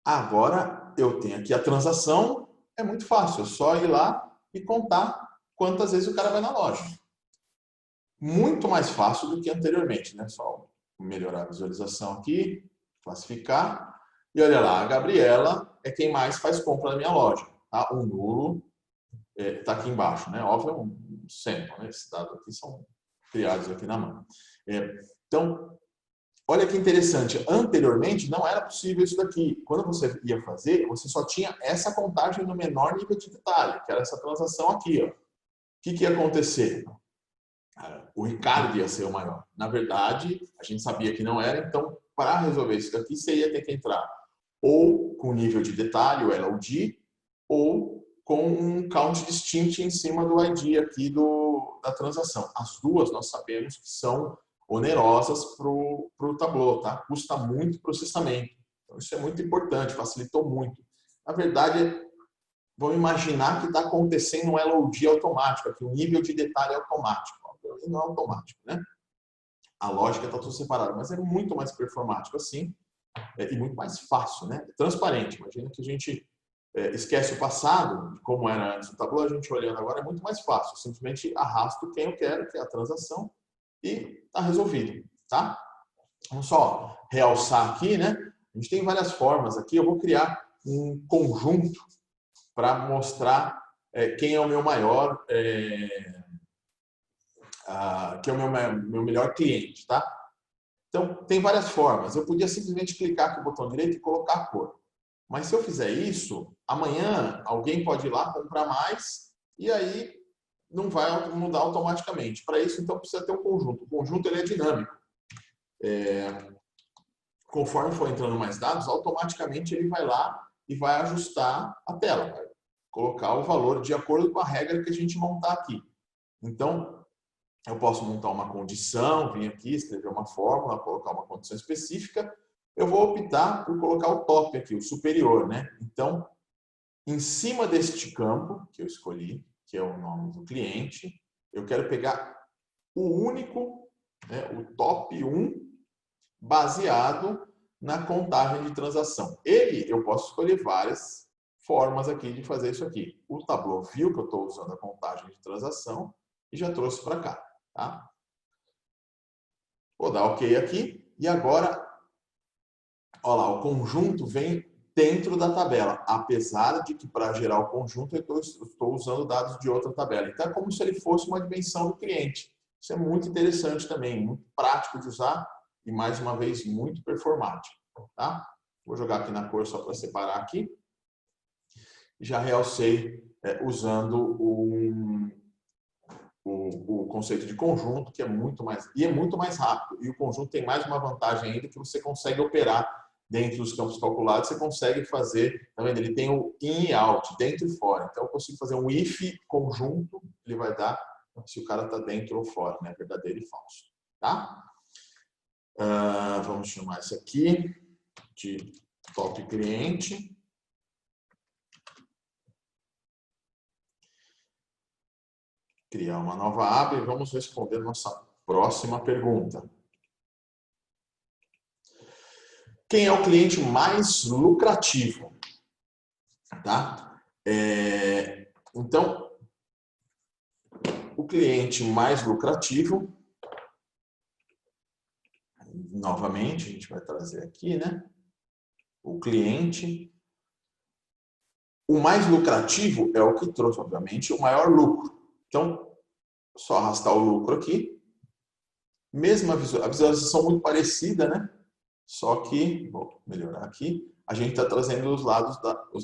Agora, eu tenho aqui a transação. É muito fácil. É só ir lá e contar quantas vezes o cara vai na loja. Muito mais fácil do que anteriormente, né? Só melhorar a visualização aqui, classificar. E olha lá, a Gabriela é quem mais faz compra na minha loja. Tá? O nulo está aqui embaixo, né? Óbvio, é um sample, né? Esses dados aqui são criados aqui na mão. Então, olha que interessante. Anteriormente, não era possível isso daqui. Quando você ia fazer, você só tinha essa contagem no menor nível de detalhe, que era essa transação aqui. Ó. O que ia acontecer? O Ricardo ia ser o maior. Na verdade, a gente sabia que não era, então, para resolver isso daqui, você ia ter que entrar ou com nível de detalhe, o LOD, ou com um count distinct em cima do ID aqui da transação. As duas nós sabemos que são onerosas para o Tableau, tá? Custa muito processamento. Então, isso é muito importante, facilitou muito. Na verdade, vamos imaginar que está acontecendo um LOD automático, aqui, um nível de detalhe automático. Não é automático, né? A lógica está tudo separada, mas é muito mais performático assim e muito mais fácil, né? Transparente. Imagina que a gente esquece o passado, de como era antes do Tableau, a gente olhando agora é muito mais fácil. Eu simplesmente arrasto quem eu quero, que é a transação, e está resolvido, tá? Vamos só realçar aqui, né? A gente tem várias formas aqui. Eu vou criar um conjunto para mostrar quem é o meu maior, que é o meu melhor cliente, tá? Então, tem várias formas. Eu podia simplesmente clicar com o botão direito e colocar a cor. Mas se eu fizer isso, amanhã alguém pode ir lá comprar mais e aí não vai mudar automaticamente. Para isso, então, precisa ter um conjunto. O conjunto ele é dinâmico. Conforme for entrando mais dados, automaticamente ele vai lá e vai ajustar a tela. Vai colocar o valor de acordo com a regra que a gente montar aqui. Então, eu posso montar uma condição, vir aqui, escrever uma fórmula, colocar uma condição específica. Eu vou optar por colocar o top aqui, o superior, né? Então, em cima deste campo que eu escolhi, que é o nome do cliente, eu quero pegar o único, né, o top 1, baseado na contagem de transação. Eu posso escolher várias formas aqui de fazer isso aqui. O Tableau viu que eu estou usando a contagem de transação e já trouxe para cá. Tá? Vou dar OK aqui. E agora, olha lá, o conjunto vem dentro da tabela, apesar de que para gerar o conjunto eu estou usando dados de outra tabela. Então é como se ele fosse uma dimensão do cliente. Isso é muito interessante também, muito prático de usar e mais uma vez muito performático. Tá? Vou jogar aqui na cor só para separar aqui. Já realcei usando o conceito de conjunto, que é muito mais rápido. E o conjunto tem mais uma vantagem ainda, que você consegue operar dentro dos campos calculados, você consegue fazer, tá vendo? Ele tem o in e out, dentro e fora. Então eu consigo fazer um if conjunto, ele vai dar se o cara está dentro ou fora, né? Verdadeiro e falso, tá? Vamos chamar isso aqui de top cliente. Criar uma nova aba e vamos responder nossa próxima pergunta. Quem é o cliente mais lucrativo? Tá? Então, o cliente mais lucrativo, novamente, a gente vai trazer aqui, né? O cliente. O mais lucrativo é o que trouxe, obviamente, o maior lucro. Então, só arrastar o lucro aqui. Mesma a visualização muito parecida, né? Só que, vou melhorar aqui, a gente está trazendo os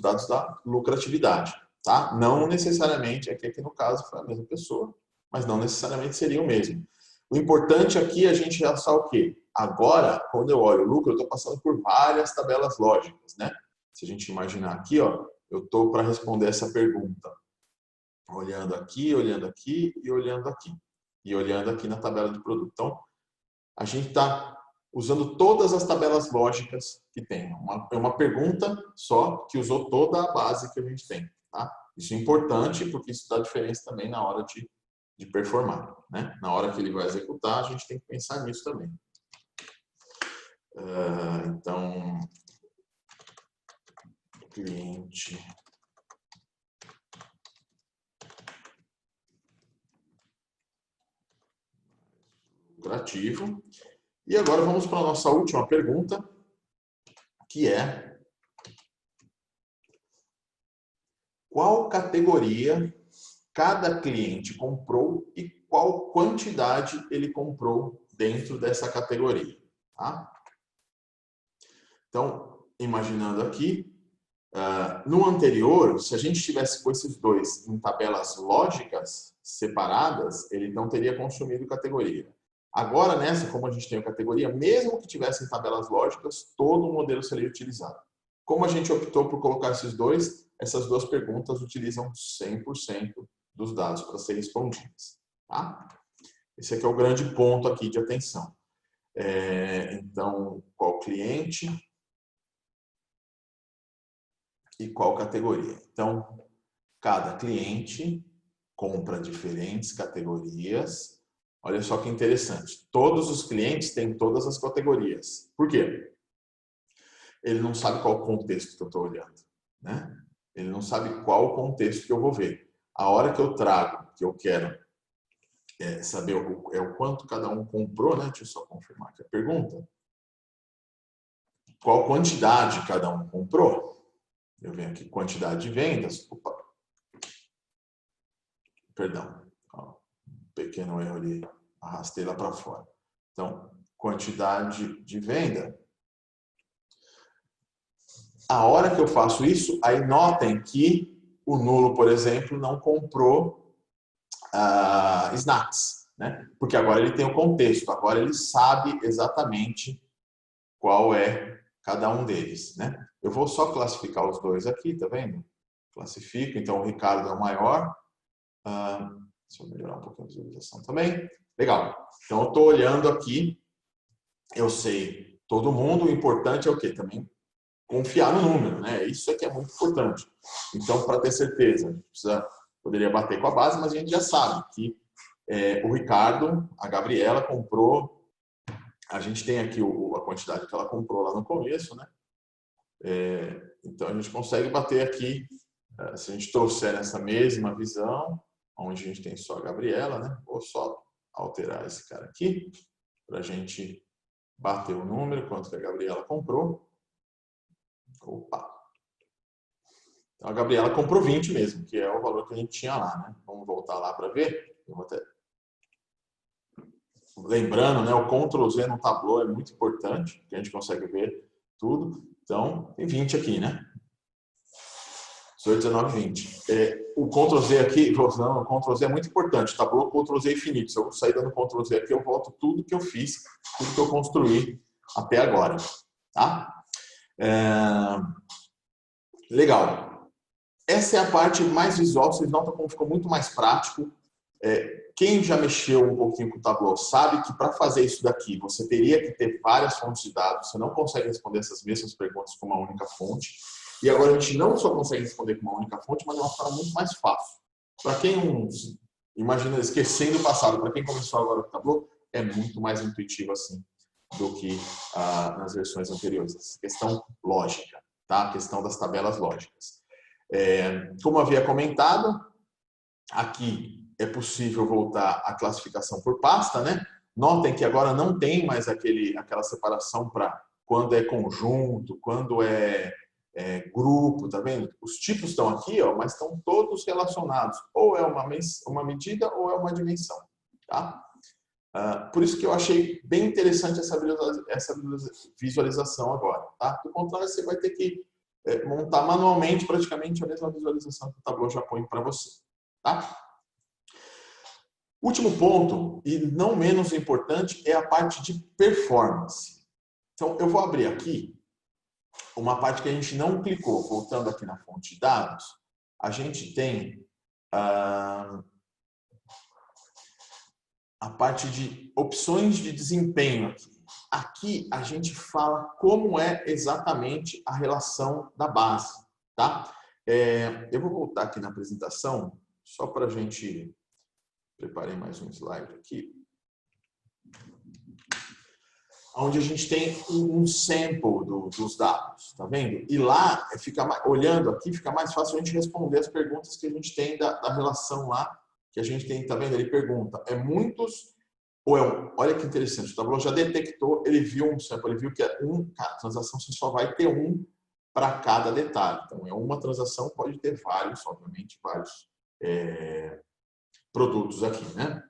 dados da lucratividade, tá? Não necessariamente, aqui no caso foi a mesma pessoa, mas não necessariamente seria o mesmo. O importante aqui é a gente realçar o quê? Agora, quando eu olho o lucro, eu estou passando por várias tabelas lógicas, né? Se a gente imaginar aqui, ó, eu estou para responder essa pergunta. Olhando aqui e olhando aqui. E olhando aqui na tabela do produto. Então, a gente está usando todas as tabelas lógicas que tem. É uma pergunta só que usou toda a base que a gente tem. Tá? Isso é importante porque isso dá diferença também na hora de performar. Né? Na hora que ele vai executar, a gente tem que pensar nisso também. Então, cliente lucrativo. E agora vamos para a nossa última pergunta, que é: qual categoria cada cliente comprou e qual quantidade ele comprou dentro dessa categoria? Tá? Então, imaginando aqui, no anterior, se a gente tivesse com esses dois em tabelas lógicas separadas, ele não teria consumido categoria. Agora, nessa, como a gente tem a categoria, mesmo que tivesse em tabelas lógicas, todo o modelo seria utilizado. Como a gente optou por colocar esses dois, essas duas perguntas utilizam 100% dos dados para serem respondidas. Tá? Esse aqui é o grande ponto aqui de atenção. Então, qual cliente e qual categoria? Então, cada cliente compra diferentes categorias. Olha só que interessante. Todos os clientes têm todas as categorias. Por quê? Ele não sabe qual o contexto que eu estou olhando, né? Ele não sabe qual o contexto que eu vou ver. A hora que eu trago, que eu quero saber o quanto cada um comprou, né? Deixa eu só confirmar aqui a pergunta. Qual quantidade cada um comprou? Eu venho aqui, quantidade de vendas. Opa. Perdão. Pequeno erro ali, arrastei lá para fora. Então, quantidade de venda. A hora que eu faço isso, aí notem que o nulo, por exemplo, não comprou snacks, né? Porque agora ele tem o contexto, agora ele sabe exatamente qual é cada um deles, né? Eu vou só classificar os dois aqui, tá vendo? Classifico, então o Ricardo é o maior. Deixa eu melhorar um pouquinho a visualização também. Legal. Então, eu estou olhando aqui, eu sei todo mundo, o importante é o quê? Também confiar no número, né? Isso aqui é muito importante. Então, para ter certeza, a gente poderia bater com a base, mas a gente já sabe que o Ricardo, a Gabriela comprou, a gente tem aqui a quantidade que ela comprou lá no começo, né? Então, a gente consegue bater aqui, se a gente trouxer essa mesma visão, onde a gente tem só a Gabriela, né? Vou só alterar esse cara aqui para a gente bater o número, quanto que a Gabriela comprou. Opa! Então, a Gabriela comprou 20 mesmo, que é o valor que a gente tinha lá, né? Vamos voltar lá para ver. Eu vou até... Lembrando, né? O Ctrl Z no Tableau é muito importante, porque a gente consegue ver tudo. Então, tem 20 aqui, né? 18, 19, 20. O Ctrl Z aqui, não, o Ctrl Z é muito importante. Tableau, Ctrl Z infinito. Se eu sair dando Ctrl Z aqui, eu volto tudo que eu fiz, tudo que eu construí até agora. Tá? Legal. Essa é a parte mais visual. Vocês notam como ficou muito mais prático. Quem já mexeu um pouquinho com o Tableau sabe que para fazer isso daqui, você teria que ter várias fontes de dados, você não consegue responder essas mesmas perguntas com uma única fonte. E agora a gente não só consegue responder com uma única fonte, mas de uma forma muito mais fácil. Para quem imagina, esquecendo o passado, para quem começou agora com o Tableau, é muito mais intuitivo assim do que nas versões anteriores. Essa questão lógica, tá? A questão das tabelas lógicas. Como havia comentado, aqui é possível voltar à classificação por pasta, né? Notem que agora não tem mais aquela separação para quando é conjunto, quando é grupo, tá vendo? Os tipos estão aqui, ó, mas estão todos relacionados. Ou é uma medida ou é uma dimensão, tá? Por isso que eu achei bem interessante essa visualização agora, tá? Do contrário, você vai ter que montar manualmente praticamente a mesma visualização que o Tableau já põe para você, tá? Último ponto, e não menos importante, é a parte de performance. Então, eu vou abrir aqui uma parte que a gente não clicou. Voltando aqui na fonte de dados, a gente tem a parte de opções de desempenho aqui. Aqui a gente fala como é exatamente a relação da base, tá? Eu vou voltar aqui na apresentação, só para a gente... Preparei mais um slide aqui. Onde a gente tem um sample dos dados, tá vendo? E lá, olhando aqui, fica mais fácil a gente responder as perguntas que a gente tem da relação lá, que a gente tem, tá vendo? Ele pergunta, é muitos ou é um? Olha que interessante, o Tableau já detectou, ele viu um sample, ele viu que é a transação você só vai ter um para cada detalhe. Então, é uma transação, pode ter vários, obviamente, vários produtos aqui, né?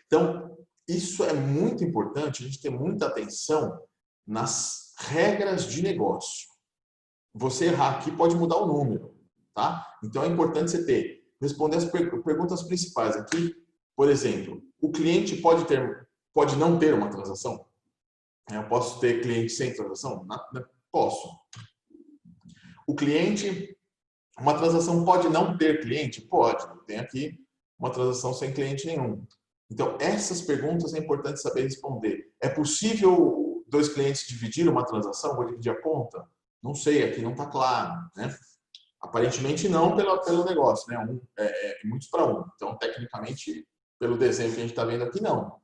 Então, isso é muito importante, a gente ter muita atenção nas regras de negócio. Você errar aqui pode mudar o número, tá? Então, é importante você responder as perguntas principais aqui. Por exemplo, o cliente pode não ter uma transação? Eu posso ter cliente sem transação? Posso. O cliente, uma transação pode não ter cliente? Pode. Tem aqui uma transação sem cliente nenhum. Então, essas perguntas é importante saber responder. É possível 2 clientes dividir uma transação? Vou dividir a conta? Não sei, aqui não está claro, né? Aparentemente não pelo negócio, né? Muitos para um. Então, tecnicamente, pelo desenho que a gente está vendo aqui, não.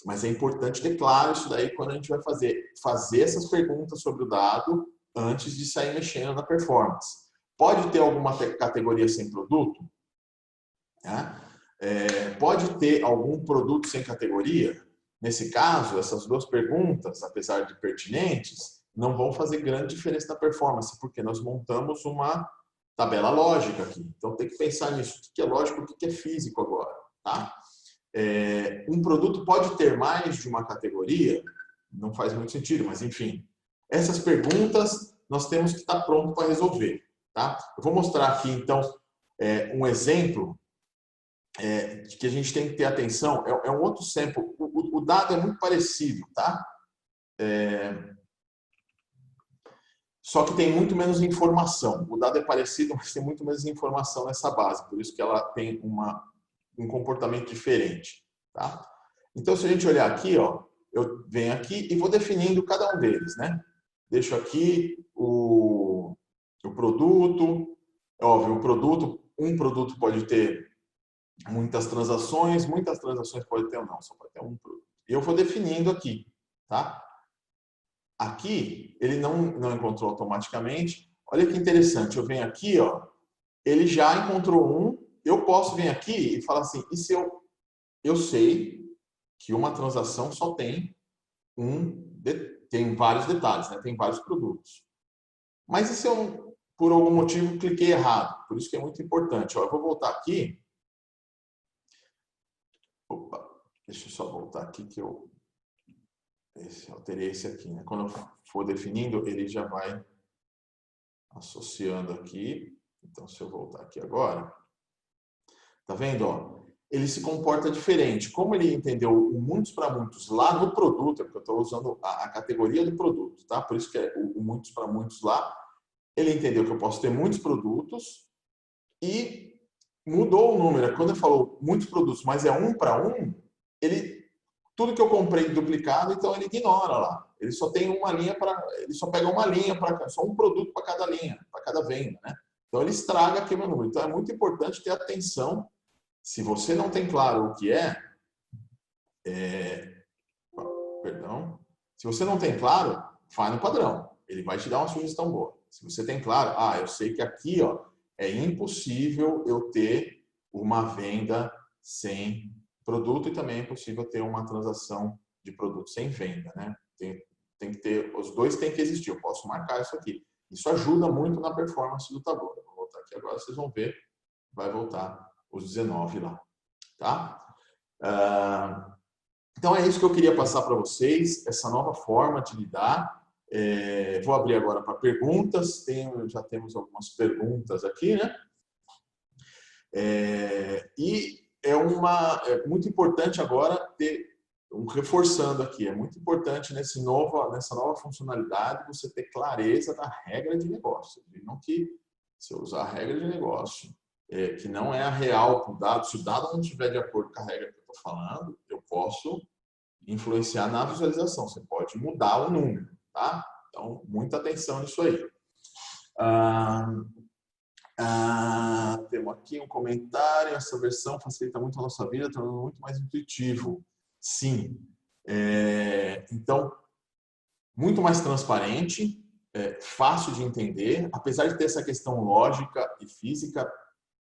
Mas é importante ter claro isso daí quando a gente vai fazer essas perguntas sobre o dado antes de sair mexendo na performance. Pode ter alguma categoria sem produto? Né? Pode ter algum produto sem categoria? Nesse caso, essas duas perguntas, apesar de pertinentes, não vão fazer grande diferença na performance, porque nós montamos uma tabela lógica aqui. Então, tem que pensar nisso. O que é lógico, o que é físico agora. Tá? Um produto pode ter mais de uma categoria? Não faz muito sentido, mas enfim. Essas perguntas nós temos que estar pronto para resolver. Tá? Eu vou mostrar aqui, então, um exemplo que a gente tem que ter atenção. É um outro sample. O dado é muito parecido, tá? Só que tem muito menos informação. O dado é parecido, mas tem muito menos informação nessa base. Por isso que ela tem um comportamento diferente, tá? Então, se a gente olhar aqui, ó, eu venho aqui e vou definindo cada um deles, né? Deixo aqui o produto. Óbvio, um produto pode ter muitas transações pode ter ou não, só pode ter um produto. E eu vou definindo aqui, tá? Aqui, ele não encontrou automaticamente. Olha que interessante, eu venho aqui, ó, ele já encontrou um, eu posso vir aqui e falar assim, e se eu sei que uma transação só tem tem vários detalhes, né? Tem vários produtos. Mas e se eu, por algum motivo, cliquei errado? Por isso que é muito importante. Ó, eu vou voltar aqui. Opa, deixa eu só voltar aqui que eu alterei esse aqui, né? Quando eu for definindo, ele já vai associando aqui. Então, se eu voltar aqui agora, tá vendo? Ó, ele se comporta diferente. Como ele entendeu o muitos para muitos lá no produto, é porque eu estou usando a categoria do produto, tá? Por isso que é o muitos para muitos lá. Ele entendeu que eu posso ter muitos produtos e mudou o número. Quando ele falou muitos produtos, mas é 1 para 1, tudo que eu comprei duplicado, então ele ignora lá. Ele só tem uma linha ele só pega uma linha para só um produto para cada linha, para cada venda, né? Então ele estraga aqui o meu número. Então é muito importante ter atenção. Se você não tem claro o que perdão, se você não tem claro, vai no padrão. Ele vai te dar uma sugestão boa. Se você tem claro, eu sei que aqui, é impossível eu ter uma venda sem produto e também é impossível ter uma transação de produto sem venda, né? Tem que ter, os dois têm que existir. Eu posso marcar isso aqui. Isso ajuda muito na performance do tabu. Eu vou voltar aqui agora, vocês vão ver. Vai voltar os 19 lá, tá? Então é isso que eu queria passar para vocês, essa nova forma de lidar. Vou abrir agora para perguntas. Já temos algumas perguntas aqui, né? E é muito importante agora reforçando aqui, é muito importante nessa nova funcionalidade você ter clareza da regra de negócio. Não que se eu usar a regra de negócio, que não é a real para o dado, se o dado não estiver de acordo com a regra que eu estou falando, eu posso influenciar na visualização. Você pode mudar o número, tá? Então, muita atenção nisso aí. Temos aqui um comentário. Essa versão facilita muito a nossa vida, tornando muito mais intuitivo. Sim. Então, muito mais transparente, fácil de entender. Apesar de ter essa questão lógica e física,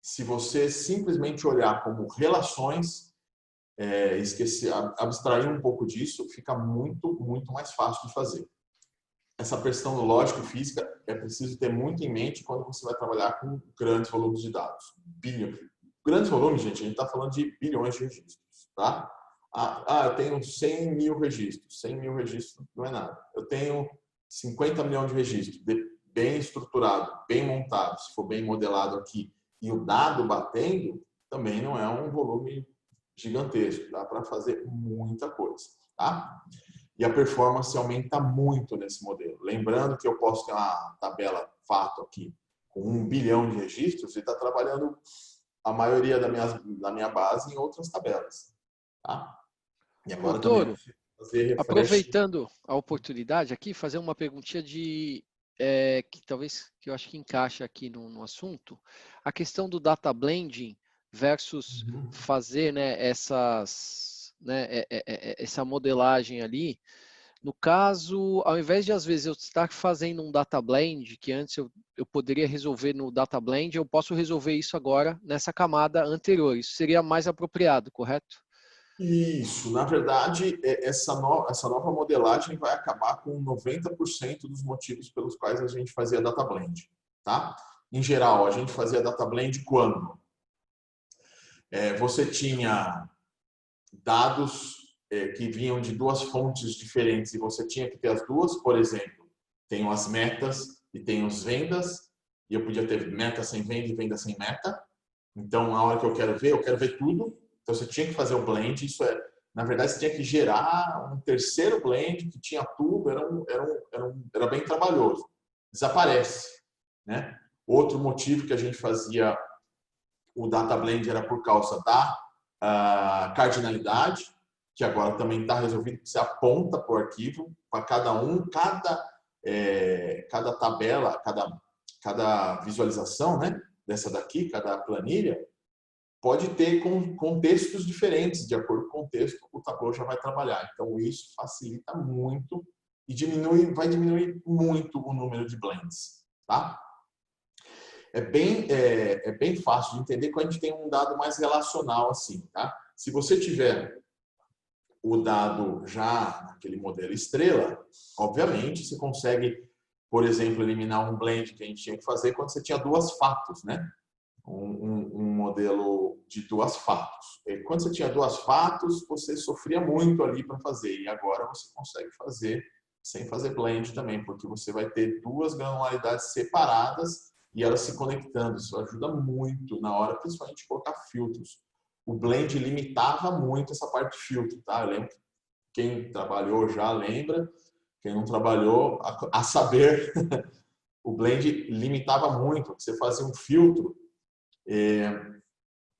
se você simplesmente olhar como relações, abstrair um pouco disso, fica muito, muito mais fácil de fazer. Essa questão lógica e física é preciso ter muito em mente quando você vai trabalhar com grandes volumes de dados. Grandes volumes, gente, a gente está falando de bilhões de registros, tá? Eu tenho 100 mil registros. 100 mil registros não é nada. Eu tenho 50 milhões de registros, bem estruturado, bem montado, se for bem modelado aqui, e o dado batendo, também não é um volume gigantesco. Dá para fazer muita coisa, tá? E a performance aumenta muito nesse modelo. Lembrando que eu posso ter uma tabela fato aqui com 1 bilhão de registros e está trabalhando a maioria da minha base em outras tabelas. Tá? E agora Doutor, fazer aproveitando a oportunidade aqui, fazer uma perguntinha que eu acho que encaixa aqui no assunto. A questão do data blending versus fazer, né, essa modelagem ali. No caso, ao invés de às vezes eu estar fazendo um data blend, que antes eu poderia resolver no data blend, eu posso resolver isso agora nessa camada anterior. Isso seria mais apropriado, correto? Isso, na verdade, essa nova modelagem vai acabar com 90% dos motivos pelos quais a gente fazia data blend, tá? Em geral, a gente fazia data blend quando você tinha dados que vinham de duas fontes diferentes e você tinha que ter as duas. Por exemplo, tenho as metas e tenho as vendas, e eu podia ter meta sem venda e venda sem meta. Então, na hora que eu quero ver tudo. Então, você tinha que fazer o blend. Na verdade, você tinha que gerar um terceiro blend que tinha tudo. Era bem trabalhoso. Desaparece, né? Outro motivo que a gente fazia o data blend era por causa da cardinalidade, que agora também está resolvido. Você aponta para o arquivo, para cada tabela, cada visualização, né? Dessa daqui, cada planilha, pode ter contextos diferentes. De acordo com o contexto, o Tableau já vai trabalhar. Então, isso facilita muito e vai diminuir muito o número de blends, tá? É bem fácil de entender quando a gente tem um dado mais relacional assim, tá? Se você tiver o dado já naquele modelo estrela, obviamente você consegue, por exemplo, eliminar um blend que a gente tinha que fazer quando você tinha duas fatos, né? Um modelo de duas fatos. E quando você tinha duas fatos, você sofria muito ali para fazer. E agora você consegue fazer sem fazer blend também, porque você vai ter duas granularidades separadas e elas se conectando. Isso ajuda muito na hora, principalmente, de colocar filtros. O blend limitava muito essa parte de filtro, tá? Eu lembro que quem trabalhou já lembra, quem não trabalhou, a saber, o blend limitava muito. Você fazia um filtro,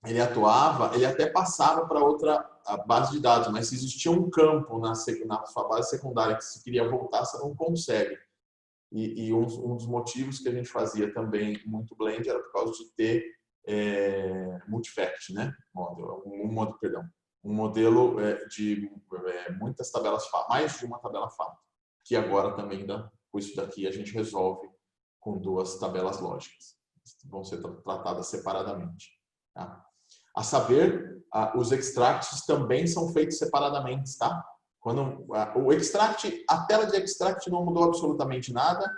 ele atuava, ele até passava para outra base de dados, mas se existia um campo na sua base secundária que se queria voltar, você não consegue. E um dos motivos que a gente fazia também muito blend era por causa de ter multifact, né? Um modelo de muitas tabelas FAT, mais de uma tabela FAT, que agora também, com isso daqui, a gente resolve com 2 tabelas lógicas. Vão ser tratadas separadamente. Tá? A saber, os extracts também são feitos separadamente, tá? Quando o extract, a tela de extract não mudou absolutamente nada.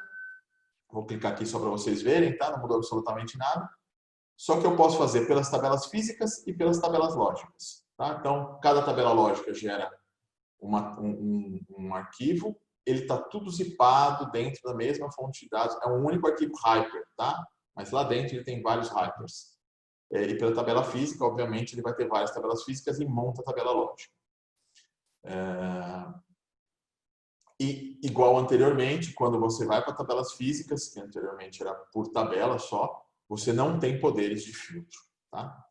Vou clicar aqui só para vocês verem, tá? Não mudou absolutamente nada. Só que eu posso fazer pelas tabelas físicas e pelas tabelas lógicas, tá? Então, cada tabela lógica gera um arquivo. Ele está tudo zipado dentro da mesma fonte de dados. É um único arquivo Hyper, tá? Mas lá dentro ele tem vários Hypers. E pela tabela física, obviamente, ele vai ter várias tabelas físicas e monta a tabela lógica. E igual anteriormente, quando você vai para tabelas físicas, que anteriormente era por tabela só, você não tem poderes de filtro. Tá?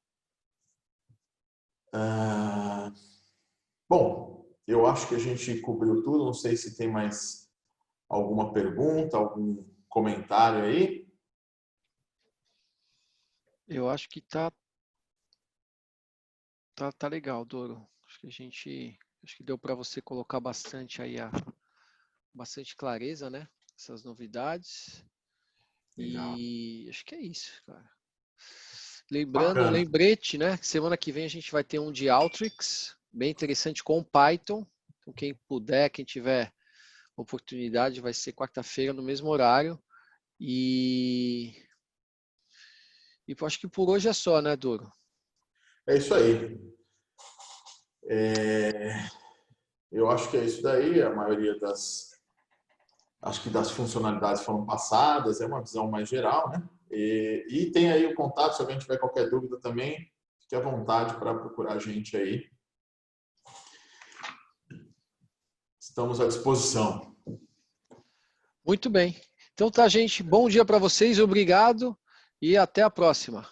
Bom, eu acho que a gente cobriu tudo. Não sei se tem mais alguma pergunta, algum comentário aí. Eu acho que tá legal, Doro. Acho que deu para você colocar bastante aí bastante clareza, né? Essas novidades. Legal. E acho que é isso, cara. Lembrando, Bacana. lembrete, né? Semana que vem a gente vai ter um de Alteryx, bem interessante com Python. Então quem puder, quem tiver oportunidade, vai ser quarta-feira no mesmo horário. E acho que por hoje é só, né, Doro? É isso aí. Eu acho que é isso daí. A maioria acho que das funcionalidades foram passadas. É uma visão mais geral, né? E tem aí o contato. Se alguém tiver qualquer dúvida também, fique à vontade para procurar a gente aí. Estamos à disposição. Muito bem. Então tá, gente. Bom dia para vocês. Obrigado e até a próxima.